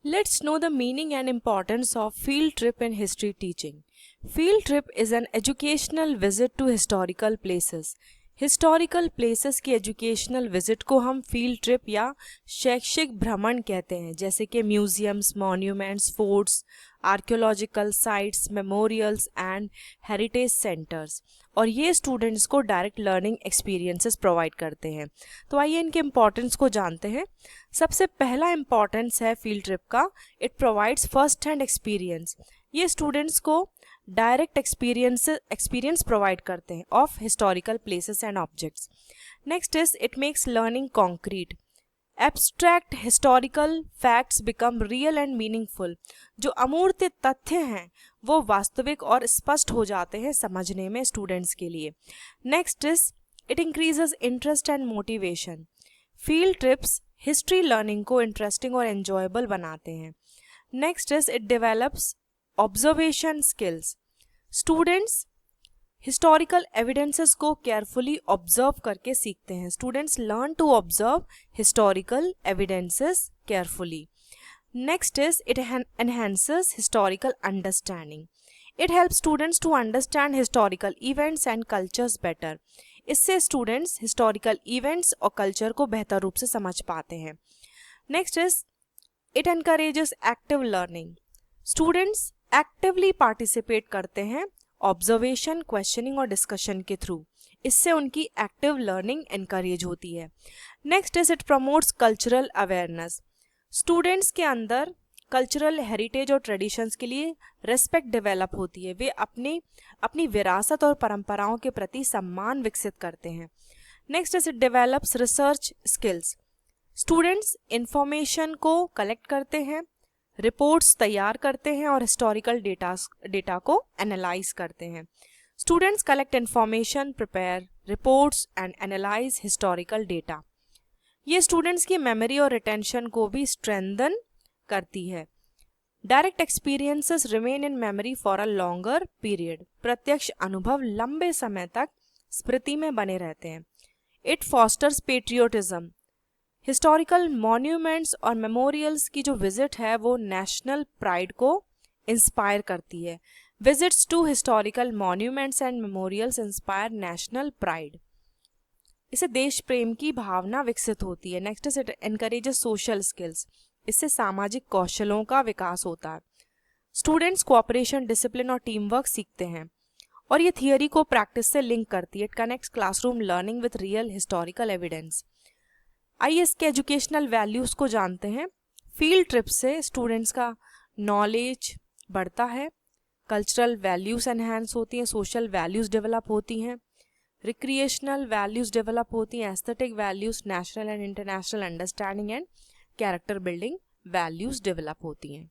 Let's know the meaning and importance of field trip in history teaching. Field trip is an educational visit to historical places. Historical places की educational visit को हम field trip या शैक्षिक भ्रमण कहते हैं, जैसे कि museums, monuments, forts, archaeological sites, memorials and heritage centres. और ये स्टूडेंट्स को डायरेक्ट लर्निंग एक्सपीरियंसेस प्रोवाइड करते हैं। तो आइए इनके इम्पॉर्टेंस को जानते हैं। सबसे पहला इम्पॉर्टेंस है फील्ड ट्रिप का, it provides first hand experience. ये स्टूडेंट्स को डायरेक्ट एक्सपीरियंस प्रोवाइड करते हैं of historical places and objects. Next is it makes learning concrete. Abstract historical facts become real and meaningful. जो अमूर्त तथ्य हैं वो वास्तविक और स्पष्ट हो जाते हैं समझने में स्टूडेंट्स के लिए। Next is it increases interest and motivation. Field trips history learning को इंटरेस्टिंग और एंजॉयबल बनाते हैं। Next is it develops observation skills. Students historical evidences को केयरफुली ऑब्जर्व करके सीखते हैं। Students learn to observe historical evidences carefully. Next is it enhances historical understanding. It help students to understand historical events and cultures better. इससे students historical events और culture को बेहतर रूप से समझ पाते हैं। Next is it encourages active learning. Students actively participate करते हैं ऑब्जर्वेशन, क्वेश्चनिंग और डिस्कशन के थ्रू। इससे उनकी एक्टिव लर्निंग एनकरेज होती है। Next is it promotes cultural awareness. Students के अंदर कल्चरल हेरिटेज और ट्रेडिशंस के लिए रेस्पेक्ट डेवलप होती है। वे अपनी विरासत और परंपराओं के प्रति सम्मान विकसित करते हैं। Next is it develops research skills. Students information को कलेक्ट करते हैं, रिपोर्ट्स तैयार करते हैं और हिस्टोरिकल डेटा को एनालाइज करते हैं। Students collect information, prepare reports and analyse historical data. ये स्टूडेंट्स की मेमोरी और रिटेंशन को भी स्ट्रेंथन करती है। Direct experiences remain in memory for a longer period. प्रत्यक्ष अनुभव लंबे समय तक स्मृति में बने रहते हैं। It fosters patriotism. Historical monuments और मेमोरियल्स की जो विजिट है वो नेशनल प्राइड को इंस्पायर करती है। Visits to historical monuments and memorials inspire national pride. इससे देश प्रेम की भावना विकसित होती है। Next is it encourages social skills. इससे सामाजिक कौशलों का विकास होता है। स्टूडेंट्स कोऑपरेशन, डिसिप्लिन और टीम वर्क सीखते हैं और ये थियोरी को प्रैक्टिस से लिंक करती है। It connects classroom learning with real historical evidence. आइए इसके एजुकेशनल वैल्यूज़ को जानते हैं। फील्ड ट्रिप से स्टूडेंट्स का नॉलेज बढ़ता है, कल्चरल वैल्यूज़ एनहांस होती हैं, सोशल वैल्यूज़ डेवलप होती हैं, रिक्रिएशनल वैल्यूज़ डेवलप होती हैं, aesthetic values, national and international understanding and character building values develop होती हैं।